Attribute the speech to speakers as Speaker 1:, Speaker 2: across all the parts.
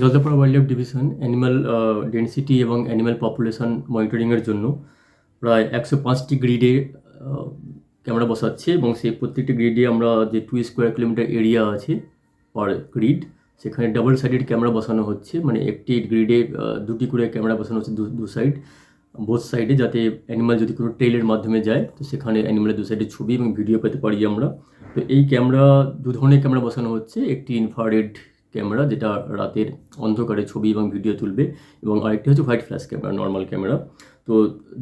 Speaker 1: Jaldapara wild life division animal density এবং animal population মনিটরিংয়ের জন্য প্রায় 105টি গ্রিডে ক্যামেরা বসাচ্ছে এবং সেই প্রত্যেকটি গ্রিডে আমরা যে 2 স্কোয়ার কিলোমিটার এরিয়া আছে পার গ্রিড, সেখানে ডাবল সাইডেড ক্যামেরা বসানো হচ্ছে। মানে একটি গ্রিডে 2টি করে ক্যামেরা বসানো হচ্ছে দু সাইড, বোথ সাইডে, যাতে অ্যানিমাল যদি কোনো ট্রেলের মাধ্যমে যায় তো সেখানে অ্যানিমালের 2 সাইডে ছবি এবং ভিডিও পেতে পারি আমরা। তো এই ক্যামেরা 2 ধরনের ক্যামেরা বসানো হচ্ছে। একটি ইনফ্রারেড ক্যামেরা যেটা রাতের অন্ধকারে ছবি এবং ভিডিও তুলবে, এবং আরেকটি হচ্ছে white flash camera, normal camera. তো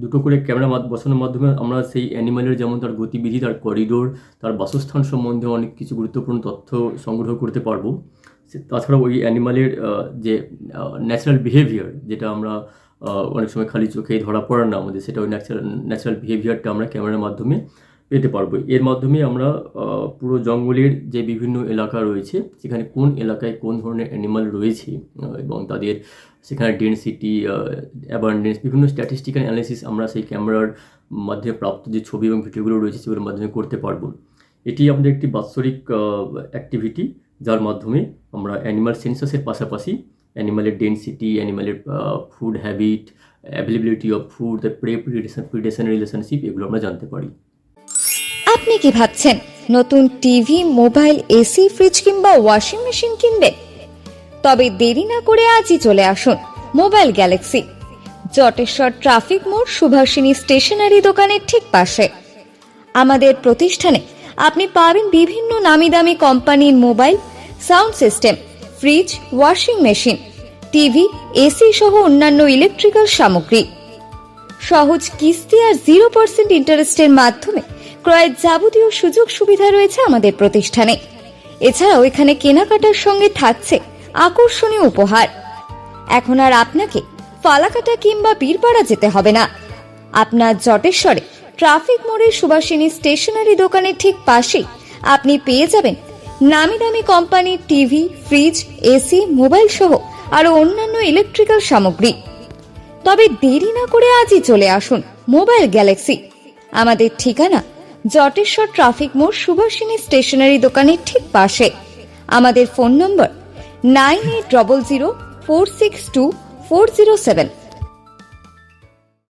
Speaker 1: দুটো করে ক্যামেরা বসানোর মাধ্যমে আমরা সেই অ্যানিমালের যেমন তার গতিবিধি, তার করিডোর, তার বাসস্থান সম্বন্ধে অনেক কিছু গুরুত্বপূর্ণ তথ্য সংগ্রহ করতে পারবো। তাছাড়াও ওই অ্যানিমালের যে ন্যাচারাল বিহেভিয়ার, যেটা আমরা অনেক সময় খালি চোখে ধরা পড়ার না আমাদের, সেটা ওই ন্যাচারাল বিহেভিয়ারটা আমরা ক্যামেরার মাধ্যমে পেতে পারবো। এর মাধ্যমে আমরা পুরো জঙ্গলের যে বিভিন্ন এলাকা রয়েছে সেখানে কোন এলাকায় কোন ধরনের অ্যানিমাল রয়েছে এবং তাদের সেখানে ডেন্সিটি, অ্যাবান্ডেন্স, বিভিন্ন স্ট্যাটিস্টিক্যাল অ্যানালিসিস আমরা সেই ক্যামেরার মাধ্যমে প্রাপ্ত যে ছবি এবং ভিডিওগুলো রয়েছে সেগুলোর মাধ্যমে করতে পারবো। এটি আমাদের একটি বাৎসরিক অ্যাক্টিভিটি, যার মাধ্যমে আমরা অ্যানিমাল সেন্সাসের পাশাপাশি অ্যানিমালের ডেন্সিটি, অ্যানিমালের food habit, availability of food, the predation relationship, এগুলো আমরা জানতে পারি।
Speaker 2: আপনি কি ভাবছেন নতুন টিভি, মোবাইল, এসি, ফ্রিজ কিংবা ওয়াশিং মেশিন কিনবেন? তবে দেরি না করে আজই চলে আসুন মোবাইল গ্যালাক্সি, জটেশ্বর ট্রাফিক মোড়, সুভাষিনী স্টেশনারি দোকানের ঠিক পাশে। আমাদের প্রতিষ্ঠানে আপনি পাবেন বিভিন্ন নামি দামি কোম্পানির mobile, sound system, fridge, washing machine, TV, AC সহ অন্যান্য ইলেকট্রিক্যাল সামগ্রী। সহজ কিস্তি আর 0% ইন্টারেস্টের মাধ্যমে ক্রয়ের যাবতীয় সুযোগ সুবিধা রয়েছে আমাদের প্রতিষ্ঠানে। এছাড়াও এখানে কেনাকাটার সঙ্গে থাকছে আকর্ষণীয় উপহার। এখন আর আপনাকে ফালাকাটা কিংবা বীরপাড়া যেতে হবে না। আপনার জটেশ্বরে ট্রাফিক মোড়ের সুভাষিনী স্টেশনারি দোকানের ঠিক পাশেই আপনি পেয়ে যাবেন নামি দামি কোম্পানির টিভি, ফ্রিজ, এসি, মোবাইল সহ আরো অন্যান্য ইলেকট্রিক্যাল সামগ্রী। তবে দেরি না করে আজই চলে আসুন মোবাইল গ্যালাক্সি। আমাদের ঠিকানা জটেশ্বর ট্রাফিক মোড়, সুভাষিনী স্টেশনারি দোকানের ঠিক পাশে। আমাদের ফোন নম্বর 9800462407।